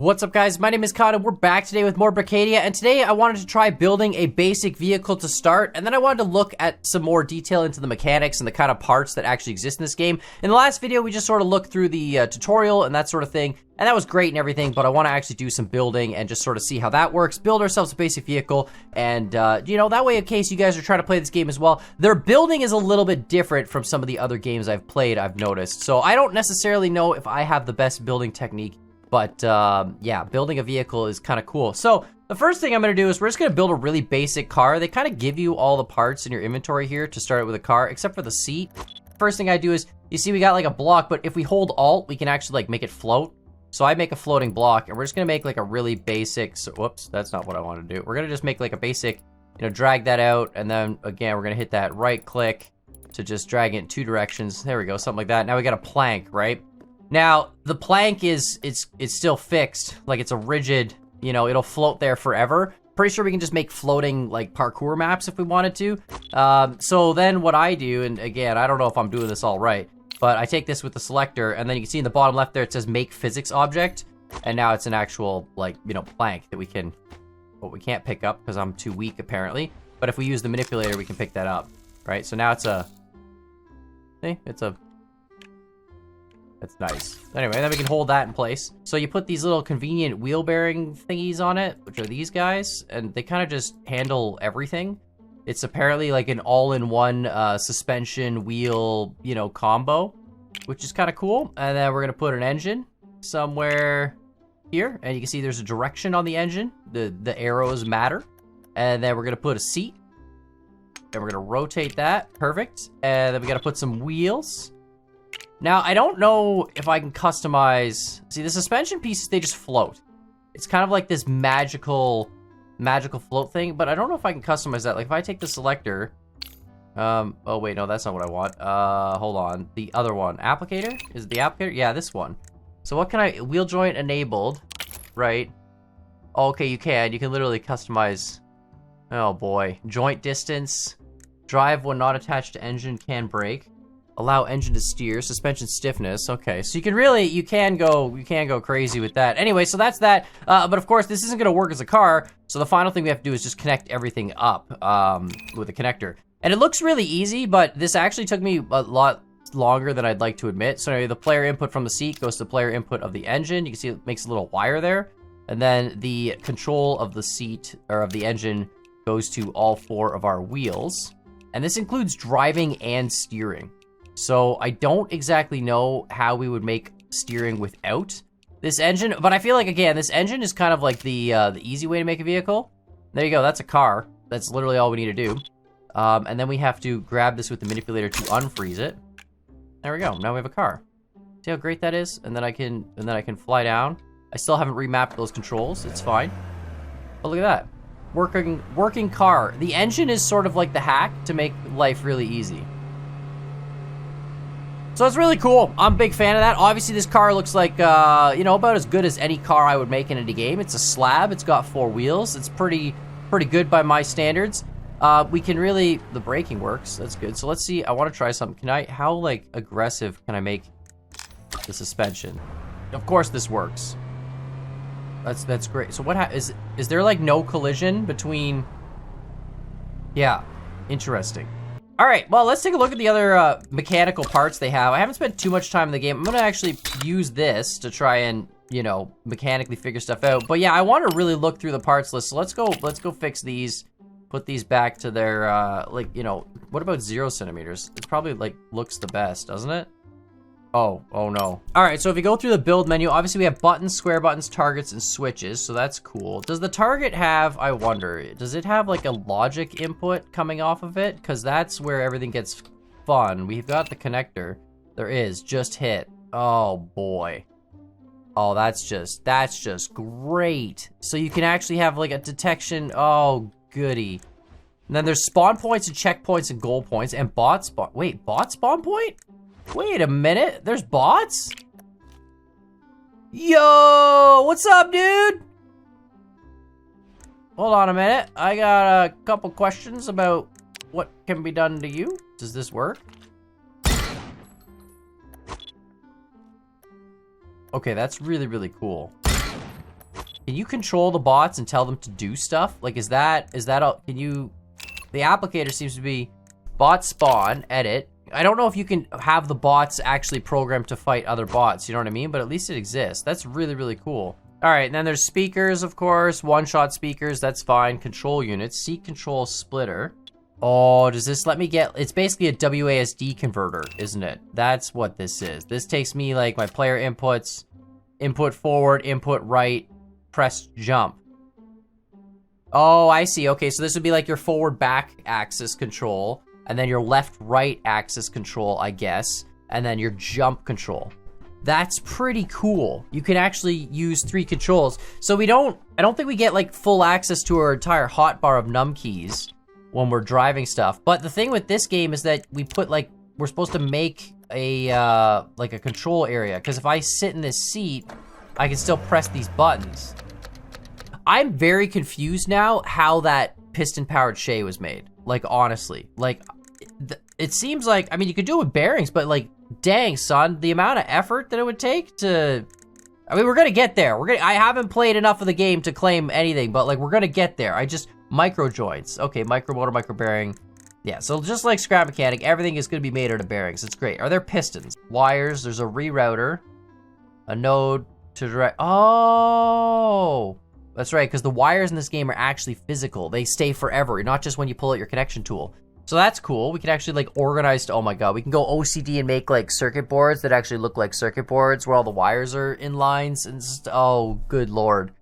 What's up, guys? My name is Con and we're back today with more Brickadia, and today I wanted to try building a basic vehicle to start, and then I wanted to look at some more detail into the mechanics and the kind of parts that actually exist in this game. In the last video, we just sort of looked through the tutorial and that sort of thing, and that was great and everything, but I want to actually do some building and just sort of see how that works, build ourselves a basic vehicle, and, you know, that way in case you guys are trying to play this game as well, their building is a little bit different from some of the other games I've played, I've noticed. So I don't necessarily know if I have the best building technique, but yeah, building a vehicle is kind of cool. So the first thing I'm gonna do is we're just gonna build a really basic car. They kind of give you all the parts in your inventory here to start it with a car, except for the seat. First thing I do is, you see we got like a block, but if we hold Alt, we can actually like make it float. So I make a floating block, and we're just gonna make like a really basic, so, whoops, that's not what I want to do. We're gonna just make like a basic, you know, drag that out, and then again, we're gonna hit that right click to just drag it in two directions. There we go, something like that. Now we got a plank, right? Now, the plank it's still fixed, like it's a rigid, you know, it'll float there forever. Pretty sure we can just make floating, like, parkour maps if we wanted to. So then what I do, and again, I don't know if I'm doing this all right, but I take this with the selector, and then you can see in the bottom left there, it says make physics object, and now it's an actual, like, you know, plank that we can, well, we can't pick up because I'm too weak, apparently. But if we use the manipulator, we can pick that up, right? So now it's a, see, that's nice. Anyway, then we can hold that in place. So you put these little convenient wheel bearing thingies on it, which are these guys, and they kind of just handle everything. It's apparently like an all-in-one suspension wheel, you know, combo, which is kind of cool. And then we're gonna put an engine somewhere here, and you can see there's a direction on the engine. The arrows matter. And then we're gonna put a seat, and we're gonna rotate that. Perfect. And then we gotta put some wheels. Now, I don't know if I can customize... See, the suspension pieces, they just float. It's kind of like this magical float thing, but I don't know if I can customize that. Like, if I take the selector... oh, wait, no, that's not what I want. Hold on. The other one. Applicator? Is it the applicator? Yeah, this one. So what can I... Wheel joint enabled, right? Okay, you can. You can literally customize... Oh, boy. Joint distance. Drive when not attached to engine can brake. Allow engine to steer, suspension stiffness. Okay, so you can go crazy with that. Anyway, so that's that. But of course, this isn't gonna work as a car. So the final thing we have to do is just connect everything up with a connector. And it looks really easy, but this actually took me a lot longer than I'd like to admit. So anyway, the player input from the seat goes to the player input of the engine. You can see it makes a little wire there. And then the control of the seat, or of the engine, goes to all four of our wheels. And this includes driving and steering. So I don't exactly know how we would make steering without this engine, but I feel like, again, this engine is kind of like the easy way to make a vehicle. There you go, that's a car. That's literally all we need to do. And then we have to grab this with the manipulator to unfreeze it. There we go, now we have a car. See how great that is? And then I can fly down. I still haven't remapped those controls, it's fine. But look at that, working car. The engine is sort of like the hack to make life really easy. So it's really cool. I'm a big fan of that. Obviously, this car looks like, you know, about as good as any car I would make in any game. It's a slab. It's got four wheels. It's pretty good by my standards. We can really... The braking works. That's good. So let's see. I want to try something. How, like, aggressive can I make the suspension? Of course, this works. That's great. So what is there, like, no collision between... Yeah. Interesting. All right, well, let's take a look at the other mechanical parts they have. I haven't spent too much time in the game. I'm gonna actually use this to try and, you know, mechanically figure stuff out. But yeah, I want to really look through the parts list. So let's go fix these. Put these back to their, like, you know, what about 0 centimeters? It probably, like, looks the best, doesn't it? Oh no. All right, so if you go through the build menu, obviously we have buttons, square buttons, targets, and switches, so that's cool. Does the target have, I wonder, does it have like a logic input coming off of it? Because that's where everything gets fun. We've got the connector. There is, just hit. Oh boy. Oh, that's just great. So you can actually have like a detection, oh goody. And then there's spawn points and checkpoints and goal points and bot spawn, wait, bot spawn point? Wait a minute, there's bots? Yo, what's up, dude? Hold on a minute, I got a couple questions about what can be done to you. Does this work? Okay, that's really, really cool. Can you control the bots and tell them to do stuff? Like, is that all? Can you... The applicator seems to be bot spawn, edit. I don't know if you can have the bots actually programmed to fight other bots, you know what I mean? But at least it exists. That's really, really cool. All right, and then there's speakers, of course. One-shot speakers, that's fine. Control units, seat control splitter. Oh, does this let me get... It's basically a WASD converter, isn't it? That's what this is. This takes me, like, my player inputs, input forward, input right, press jump. Oh, I see. Okay, so this would be like your forward-back axis control, and then your left-right axis control, I guess, and then your jump control. That's pretty cool. You can actually use 3 controls. So I don't think we get, like, full access to our entire hotbar of num keys when we're driving stuff. But the thing with this game is that we put, like, we're supposed to make a, like a control area. Because if I sit in this seat, I can still press these buttons. I'm very confused now how that piston-powered Shay was made. Like, honestly. Like, it seems like, I mean, you could do it with bearings, but, like, dang, son, the amount of effort that it would take to... I mean, we're gonna get there. I haven't played enough of the game to claim anything, but, like, we're gonna get there. Micro joints. Okay, micro motor, micro bearing. Yeah, so just like scrap mechanic, everything is gonna be made out of bearings. It's great. Are there pistons? Wires, there's a rerouter. A node to direct... Oh! That's right, because the wires in this game are actually physical. They stay forever, not just when you pull out your connection tool. So that's cool. We can actually, like, organize... Oh my god, we can go OCD and make, like, circuit boards that actually look like circuit boards where all the wires are in lines and just... Oh, good lord.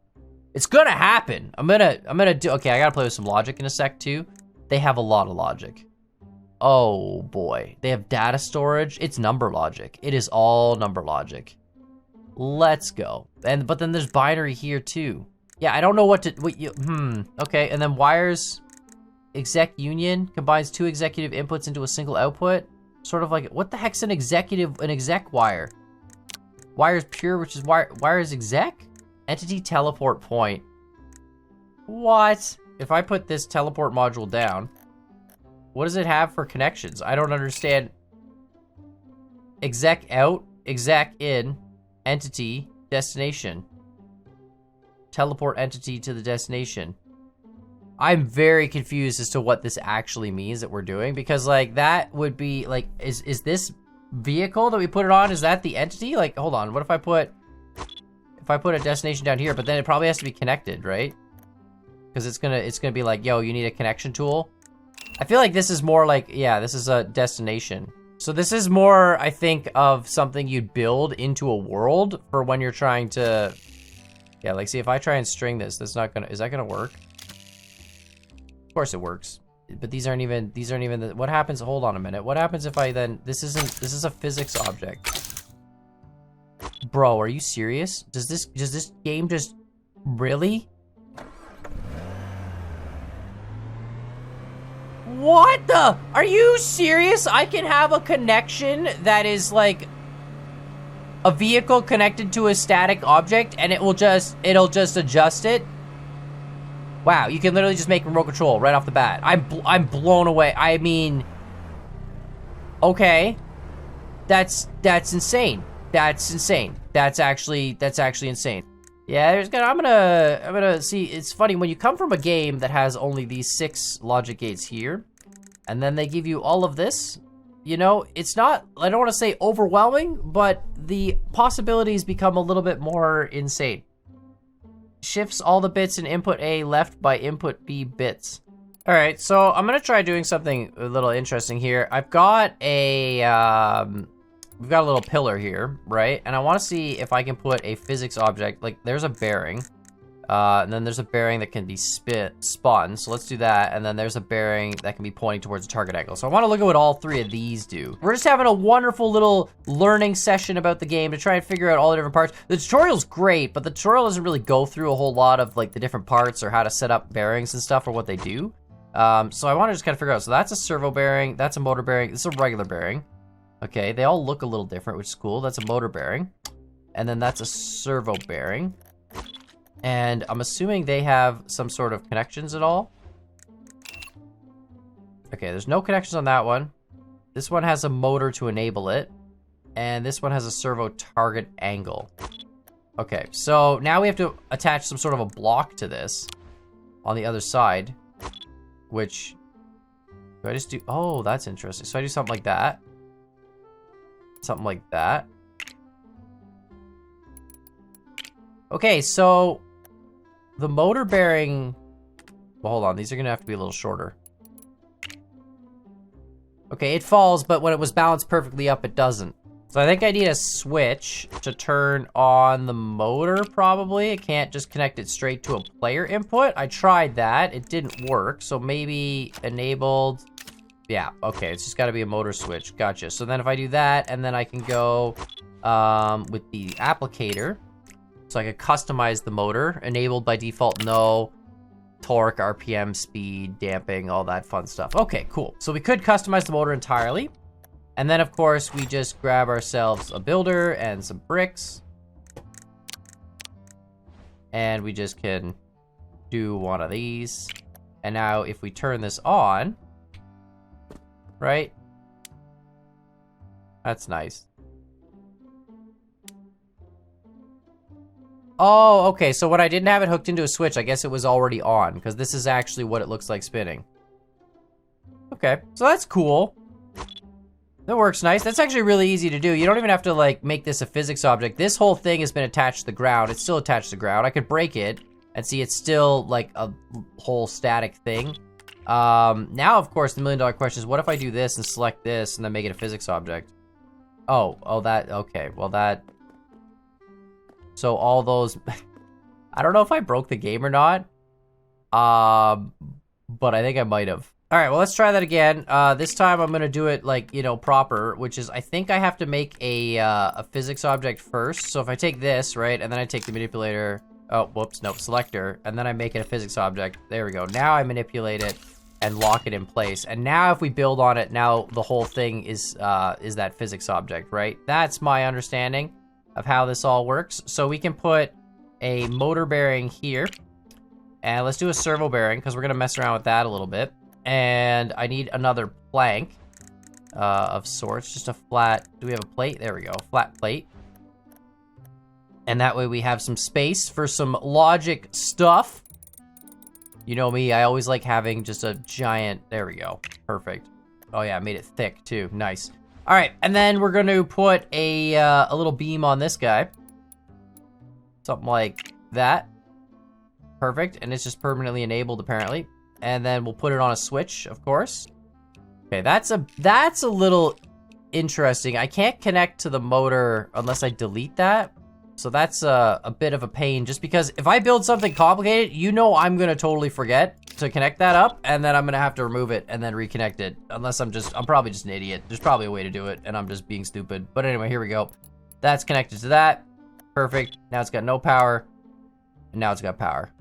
It's gonna happen. I'm gonna do... Okay, I gotta play with some logic in a sec, too. They have a lot of logic. Oh, boy. They have data storage. It's number logic. It is all number logic. Let's go. But then there's binary here, too. Yeah, I don't know what to... Okay, and then wires... Exec union combines 2 executive inputs into a single output. Sort of like... What the heck's an exec wire? Wires pure, which is wires exec? Entity teleport point. What? If I put this teleport module down, what does it have for connections? I don't understand. Exec out, exec in, entity, destination. Teleport entity to the destination. I'm very confused as to what this actually means that we're doing, because, like, that would be, like, is this vehicle that we put it on, is that the entity? Like, hold on, what if I put a destination down here, but then it probably has to be connected, right? Because it's gonna be like, yo, you need a connection tool. I feel like this is more like, yeah, this is a destination. So this is more, I think, of something you'd build into a world for when you're trying to, yeah, like, see, if I try and string this, that's not gonna, is that gonna work? Of course it works. But these aren't even the, what happens, hold on a minute. What happens if I then, this is a physics object. Bro, are you serious? Does this game just, really? What the? Are you serious? I can have a connection that is like a vehicle connected to a static object and it'll just adjust it? Wow, you can literally just make remote control right off the bat. I'm blown away. I mean, okay. That's insane. That's insane. That's actually insane. Yeah, I'm gonna see. It's funny when you come from a game that has only these 6 logic gates here, and then they give you all of this. You know, it's not, I don't want to say overwhelming, but the possibilities become a little bit more insane. Shifts all the bits in input A left by input B bits. All right, so I'm gonna try doing something a little interesting here. I've got a we've got a little pillar here, right? And I want to see if I can put a physics object, like there's a bearing, and then there's a bearing that can be spun. So let's do that. And then there's a bearing that can be pointing towards a target angle. So I want to look at what all 3 of these do. We're just having a wonderful little learning session about the game to try and figure out all the different parts. The tutorial's great, but the tutorial doesn't really go through a whole lot of like the different parts or how to set up bearings and stuff or what they do. So I want to just kind of figure out. So that's a servo bearing. That's a motor bearing. This is a regular bearing. Okay, they all look a little different, which is cool. That's a motor bearing. And then that's a servo bearing. And I'm assuming they have some sort of connections at all. Okay, there's no connections on that one. This one has a motor to enable it. And this one has a servo target angle. Okay, so now we have to attach some sort of a block to this on the other side, which, do I just do, oh, that's interesting. So I do something like that. Something like that. Okay, so the motor bearing, well, hold on, these are gonna have to be a little shorter. Okay, it falls, but when it was balanced perfectly up, it doesn't. So I think I need a switch to turn on the motor, probably. It can't just connect it straight to a player input. I tried that, it didn't work, so maybe enabled. Yeah, okay, it's just gotta be a motor switch, gotcha. So then if I do that, and then I can go with the applicator, so I could customize the motor, enabled by default, no. Torque, RPM, speed, damping, all that fun stuff. Okay, cool. So we could customize the motor entirely. And then, of course, we just grab ourselves a builder and some bricks. And we just can do one of these. And now if we turn this on, right? That's nice. Oh, okay, so when I didn't have it hooked into a switch, I guess it was already on, because this is actually what it looks like spinning. Okay, so that's cool. That works nice. That's actually really easy to do. You don't even have to, like, make this a physics object. This whole thing has been attached to the ground. It's still attached to the ground. I could break it, and see it's still, like, a whole static thing. Now, of course, the million-dollar question is, what if I do this and select this, and then make it a physics object? Oh, that, okay, well, that... So all those, I don't know if I broke the game or not, but I think I might have. All right, well, let's try that again. This time I'm gonna do it like, you know, proper, which is, I think I have to make a physics object first. So if I take this, right, and then I take the manipulator, oh, whoops, nope, selector, and then I make it a physics object. There we go. Now I manipulate it and lock it in place. And now if we build on it, now the whole thing is that physics object, right? That's my understanding of how this all works. So we can put a motor bearing here, and let's do a servo bearing because we're gonna mess around with that a little bit. And I need another plank of sorts, just a flat, do we have a plate? There we go, flat plate. And that way we have some space for some logic stuff. You know me, I always like having just a giant, there we go, perfect. Oh yeah, I made it thick too, nice. All right, and then we're gonna put a little beam on this guy. Something like that. Perfect, and it's just permanently enabled apparently. And then we'll put it on a switch, of course. Okay, that's a little interesting. I can't connect to the motor unless I delete that. So that's a bit of a pain, just because if I build something complicated, you know I'm gonna totally forget to connect that up, and then I'm gonna have to remove it and then reconnect it. Unless I'm probably just an idiot. There's probably a way to do it, and I'm just being stupid. But anyway, here we go. That's connected to that. Perfect. Now it's got no power, and now it's got power.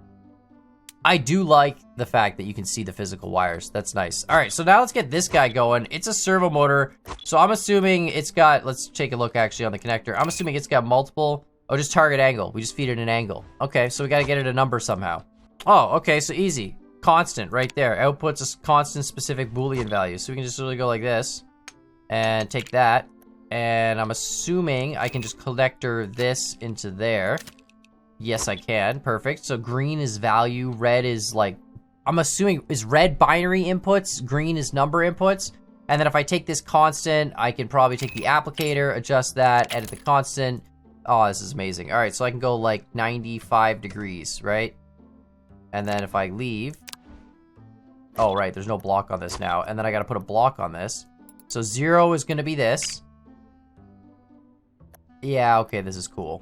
I do like the fact that you can see the physical wires. That's nice. All right, so now let's get this guy going. It's a servo motor, so I'm assuming it's got, let's take a look actually on the connector. I'm assuming it's got multiple, oh, just target angle. We just feed it an angle. Okay, so we gotta get it a number somehow. Oh, okay, so easy. Constant right there. Outputs a constant specific Boolean value. So we can just really go like this and take that. And I'm assuming I can just connector this into there. Yes, I can. Perfect. So green is value, red is like, I'm assuming, is red binary inputs, green is number inputs. And then if I take this constant, I can probably take the applicator, adjust that, edit the constant. Oh, this is amazing. All right, so I can go like 95 degrees, right? And then if I leave, oh, right, there's no block on this now. And then I got to put a block on this. So 0 is going to be this. Yeah, okay, this is cool.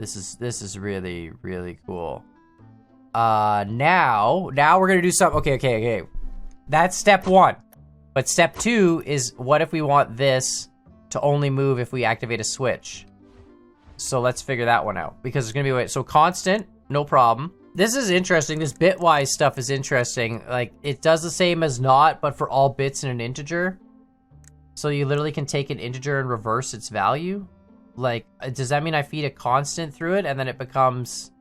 This is really, really cool. Now we're gonna do something. Okay. That's step 1. But step 2 is, what if we want this to only move if we activate a switch? So let's figure that one out, because it's gonna be, wait, so constant, no problem. This is interesting. This bitwise stuff is interesting. Like, it does the same as not, but for all bits in an integer. So you literally can take an integer and reverse its value. Like, does that mean I feed a constant through it and then it becomes...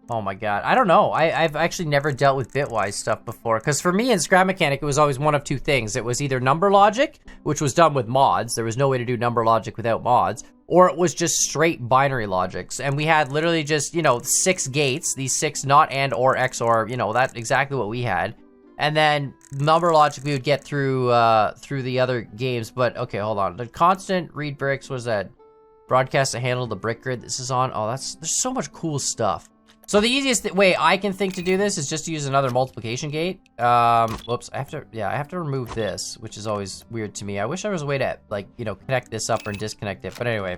Oh my god, I don't know. I've actually never dealt with bitwise stuff before, because for me in Scrap Mechanic, it was always one of two things. It was either number logic, which was done with mods. There was no way to do number logic without mods. or it was just straight binary logics. And we had literally just, 6 gates, these 6 not and or XOR, that's exactly what we had. And then number logic we would get through the other games. But okay, hold on. The constant read bricks was that broadcast to handle the brick grid this is on. Oh, there's so much cool stuff. So the easiest way I can think to do this is just to use another multiplication gate. Whoops, I have to remove this, which is always weird to me. I wish there was a way to, connect this up and disconnect it. But anyway,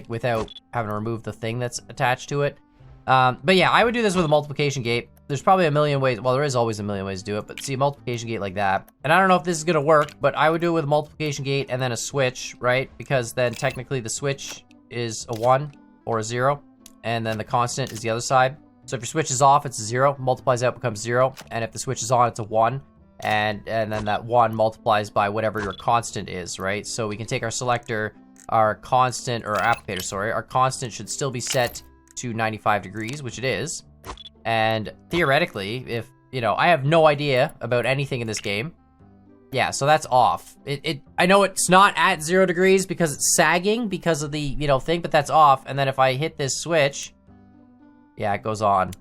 without having to remove the thing that's attached to it. But yeah, I would do this with a multiplication gate. There's probably a million ways. Well, there is always a million ways to do it, but see, a multiplication gate like that. And I don't know if this is gonna work, but I would do it with a multiplication gate and then a switch, right? Because then technically the switch is a 1 or a 0. And then the constant is the other side. So if your switch is off, it's a 0, multiplies out, becomes 0. And if the switch is on, it's a 1. And then that 1 multiplies by whatever your constant is, right? So we can take our selector, our constant, or our applicator, sorry. Our constant should still be set to 95 degrees, which it is. And theoretically, if, I have no idea about anything in this game. Yeah, so that's off. I know it's not at 0 degrees because it's sagging because of the, thing, but that's off. And then if I hit this switch, yeah, it goes on.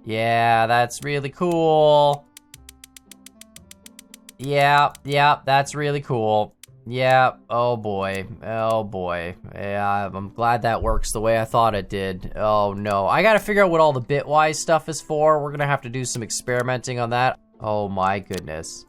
Yeah, that's really cool. Yeah, that's really cool. Yeah, oh boy. Yeah, I'm glad that works the way I thought it did. Oh no, I gotta figure out what all the Bitwise stuff is for. We're gonna have to do some experimenting on that. Oh my goodness.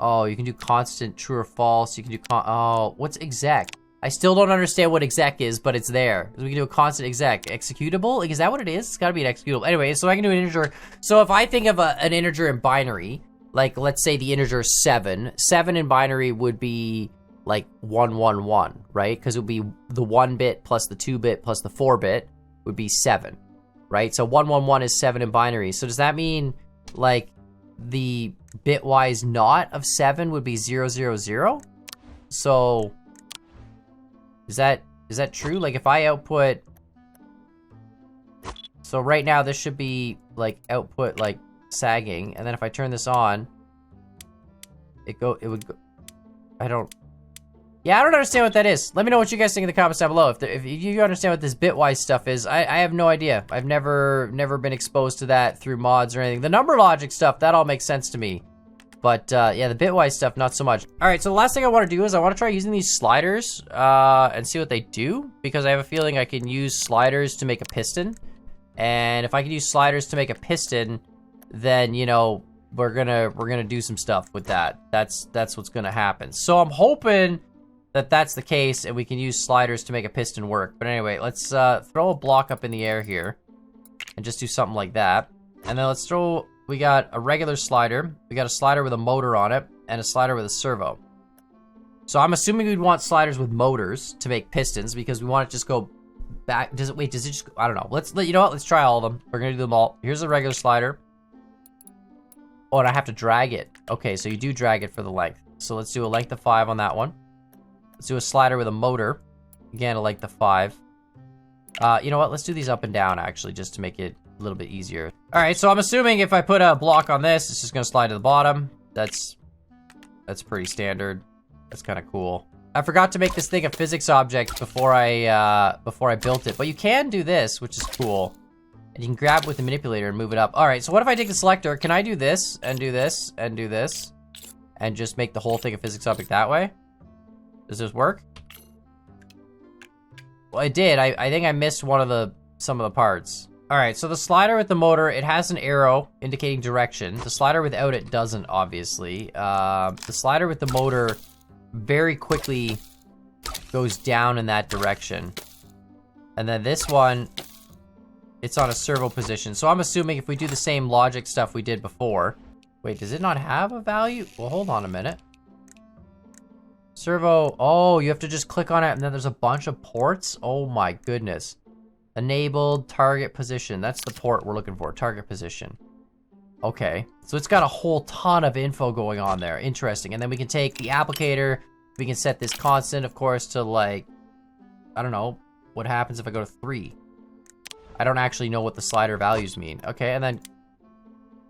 Oh, you can do constant true or false. You can do oh, what's exec? I still don't understand what exec is, but it's there. We can do a constant exec. Executable? Is that what it is? It's gotta be an executable. Anyway, so I can do an integer. So if I think of an integer in binary, let's say the integer is 7. 7 in binary would be 111, right? Because it would be the 1-bit plus the 2-bit plus the 4-bit would be 7, right? So 111 is 7 in binary. So does that mean the bitwise not of 7 would be 000? So is that true? If I output, so right now this should be output sagging, and then if I turn this on, it would go. I don't understand what that is. Let me know what you guys think in the comments down below. If you understand what this bitwise stuff is, I have no idea. I've never been exposed to that through mods or anything. The number logic stuff, that all makes sense to me. But yeah, the bitwise stuff, not so much. All right, so the last thing I want to do is I want to try using these sliders and see what they do, because I have a feeling I can use sliders to make a piston. And if I can use sliders to make a piston, then we're gonna do some stuff with that. That's what's gonna happen. So I'm hoping that that's the case and we can use sliders to make a piston work. But anyway, let's throw a block up in the air here and just do something like that. And then we got a regular slider, we got a slider with a motor on it, and a slider with a servo. So I'm assuming we'd want sliders with motors to make pistons because we want it to just go back. Does it just, I don't know. Let's try all of them. We're gonna do them all. Here's a regular slider. Oh, and I have to drag it. Okay, so you do drag it for the length. So let's do a length of 5 on that one. Let's do a slider with a motor. Again, a length of 5. You know what? Let's do these up and down, actually, just to make it a little bit easier. All right, so I'm assuming if I put a block on this, it's just going to slide to the bottom. That's pretty standard. That's kind of cool. I forgot to make this thing a physics object before I built it. But you can do this, which is cool. And you can grab it with the manipulator and move it up. All right, so what if I take the selector? Can I do this, and do this, and do this? And just make the whole thing a physics object that way? Does this work? Well, it did. I think I missed some of the parts. All right, so the slider with the motor, it has an arrow indicating direction. The slider without it doesn't, obviously. The slider with the motor very quickly goes down in that direction. And then this one, it's on a servo position. So I'm assuming if we do the same logic stuff we did before. Wait, does it not have a value? Well, hold on a minute. Servo, oh, you have to just click on it and then there's a bunch of ports? Oh my goodness. Enabled target position. That's the port we're looking for, target position. Okay, so it's got a whole ton of info going on there. Interesting. And then we can take the applicator. We can set this constant, of course, to I don't know, what happens if I go to 3? I don't actually know what the slider values mean. Okay, and then,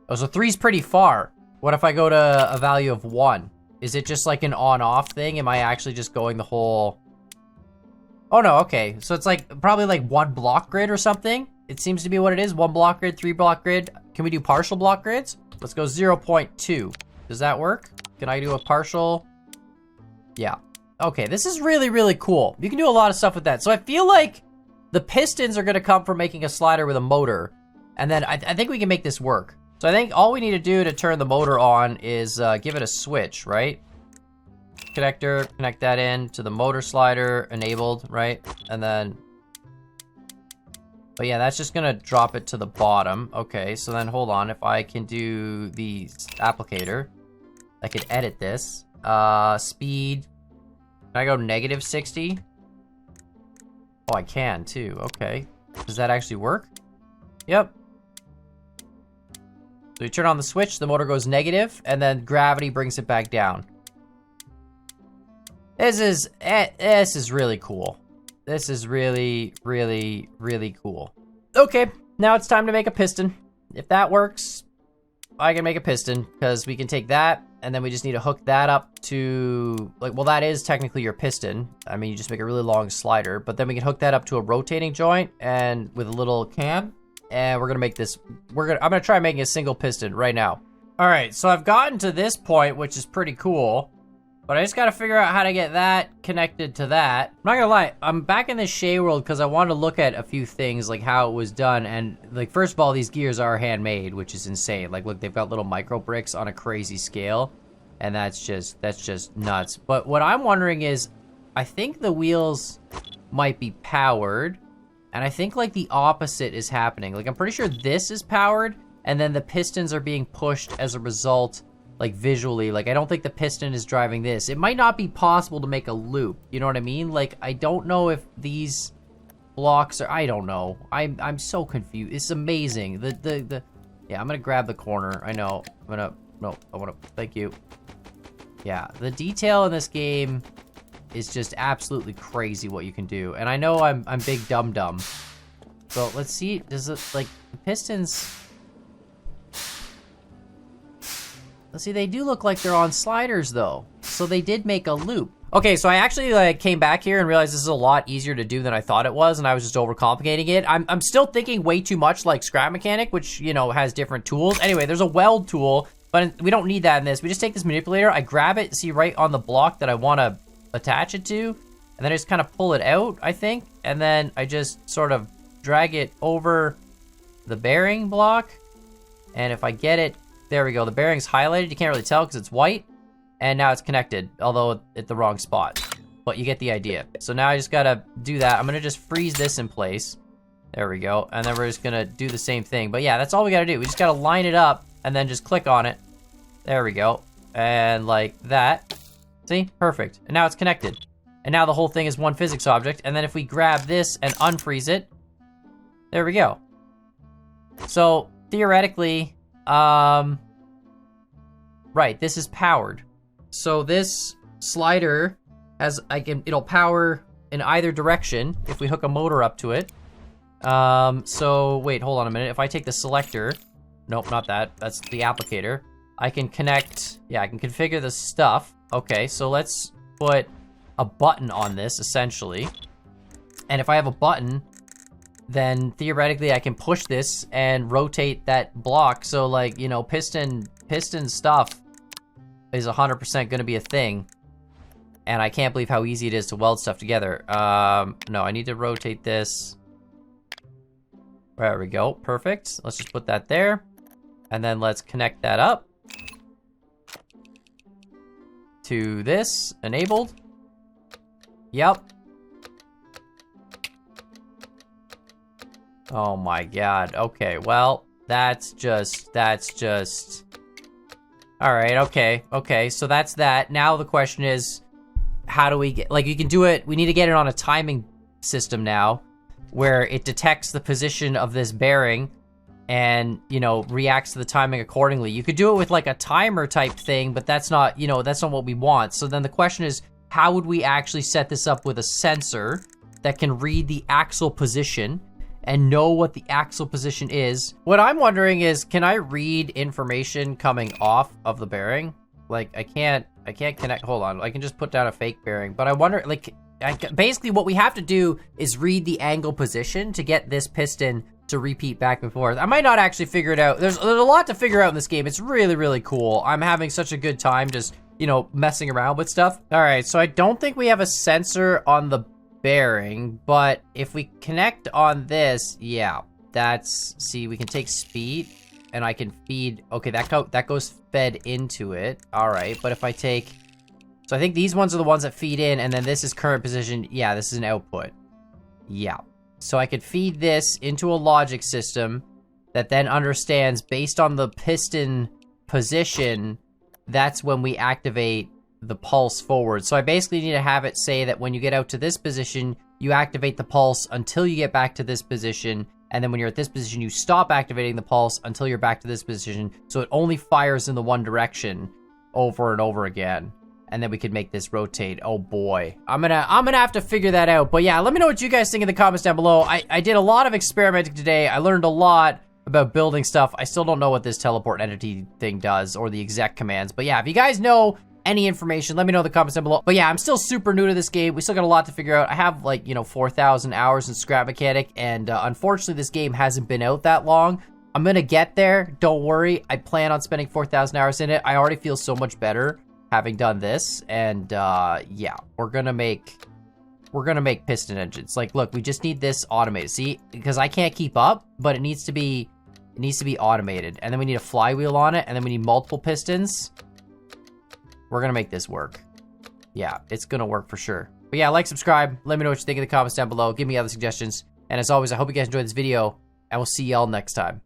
oh, so 3's pretty far. What if I go to a value of 1? Is it just like an on-off thing? Am I actually just going the whole... Oh no, okay. So it's like probably like 1 block grid or something. It seems to be what it is. 1 block grid, 3 block grid. Can we do partial block grids? Let's go 0.2. Does that work? Can I do a partial? Yeah. Okay, this is really, really cool. You can do a lot of stuff with that. So I feel like the pistons are gonna come from making a slider with a motor. And then I think we can make this work. So I think all we need to do to turn the motor on is give it a switch, right? Connector, connect that in to the motor slider, enabled, right? And then, but yeah, that's just gonna drop it to the bottom. Okay, so then hold on, if I can do the applicator, I could edit this. Speed, can I go -60? Oh, I can too, okay. Does that actually work? Yep. So you turn on the switch, the motor goes negative, and then gravity brings it back down. This is really cool. This is really, really, really cool. Okay, now it's time to make a piston. If that works, I can make a piston, because we can take that, and then we just need to hook that up to, like, well, that is technically your piston. I mean, you just make a really long slider, but then we can hook that up to a rotating joint, and with a little cam, and we're gonna make this, I'm gonna try making a single piston right now. All right, so I've gotten to this point, which is pretty cool. But I just gotta figure out how to get that connected to that. I'm not gonna lie, I'm back in this Shea world because I want to look at a few things, like how it was done. And like, first of all, these gears are handmade, which is insane. Like, look, they've got little micro bricks on a crazy scale. And that's just nuts. But what I'm wondering is, I think the wheels might be powered. And I think like the opposite is happening. Like, I'm pretty sure this is powered. And then the pistons are being pushed as a result, like visually. Like, I don't think the piston is driving this. It might not be possible to make a loop. You know what I mean? Like, I don't know if these blocks are, I don't know. I'm so confused. It's amazing. Yeah, I'm gonna grab the corner. I know. Thank you. Yeah, the detail in this game is just absolutely crazy what you can do. And I know I'm big dum-dum. So let's see, does it, like, the pistons, let's see, they do look like they're on sliders though. So they did make a loop. Okay, so I actually like came back here and realized this is a lot easier to do than I thought it was, and I was just overcomplicating it. I'm still thinking way too much like Scrap Mechanic, which, you know, has different tools. Anyway, there's a weld tool, but we don't need that in this. We just take this manipulator, I grab it, see right on the block that I want to attach it to, and then I just kind of pull it out, I think, and then I just sort of drag it over the bearing block, and if I get it, there we go. The bearing's highlighted. You can't really tell because it's white. And now it's connected, although at the wrong spot. But you get the idea. So now I just gotta do that. I'm gonna just freeze this in place. There we go. And then we're just gonna do the same thing. But yeah, that's all we gotta do. We just gotta line it up and then just click on it. There we go. And like that. See? Perfect. And now it's connected. And now the whole thing is one physics object. And then if we grab this and unfreeze it, there we go. So theoretically, right, this is powered. So this slider has, it'll power in either direction if we hook a motor up to it. So wait, hold on a minute. If I take the selector, nope, not that. That's the applicator. I can connect, yeah, I can configure the stuff. Okay, so let's put a button on this essentially. And if I have a button, then theoretically I can push this and rotate that block. So like, you know, piston stuff is 100% gonna be a thing. And I can't believe how easy it is to weld stuff together. No, I need to rotate this. There we go, perfect. Let's just put that there. And then let's connect that up to this, enabled. Yep. Oh my God, okay, well, that's just, all right, okay, so that's that. Now the question is, how do we get, like, you can do it, we need to get it on a timing system now, where it detects the position of this bearing and, you know, reacts to the timing accordingly. You could do it with like a timer type thing, but that's not, you know, that's not what we want. So then the question is, how would we actually set this up with a sensor that can read the axle position and know what the axle position is? What I'm wondering is, can I read information coming off of the bearing? Like, I can't connect, hold on, I can just put down a fake bearing, but I wonder, like, basically what we have to do is read the angle position to get this piston to repeat back and forth. I might not actually figure it out. There's a lot to figure out in this game. It's really, really cool. I'm having such a good time just, you know, messing around with stuff. All right, so I don't think we have a sensor on the bearing, but if we connect on this, yeah, see, we can take speed and I can feed, okay, that goes fed into it. All right, but if I take, so I think these ones are the ones that feed in, and then this is current position. Yeah, this is an output. Yeah. So I could feed this into a logic system that then understands based on the piston position, that's when we activate the pulse forward. So I basically need to have it say that when you get out to this position, you activate the pulse until you get back to this position. And then when you're at this position, you stop activating the pulse until you're back to this position. So it only fires in the one direction over and over again. And then we could make this rotate. Oh boy. I'm gonna have to figure that out. But yeah, let me know what you guys think in the comments down below. I did a lot of experimenting today. I learned a lot about building stuff. I still don't know what this teleport entity thing does or the exec commands. But yeah, if you guys know any information, let me know in the comments down below. But yeah, I'm still super new to this game. We still got a lot to figure out. I have like, you know, 4,000 hours in Scrap Mechanic. And unfortunately, this game hasn't been out that long. I'm gonna get there. Don't worry. I plan on spending 4,000 hours in it. I already feel so much better having done this, and yeah, we're gonna make piston engines. Like, look, we just need this automated. See, because I can't keep up, but it needs to be automated. And then we need a flywheel on it, and then we need multiple pistons. We're gonna make this work. Yeah, it's gonna work for sure. But yeah, like, subscribe. Let me know what you think in the comments down below. Give me other suggestions. And as always, I hope you guys enjoyed this video, and we'll see y'all next time.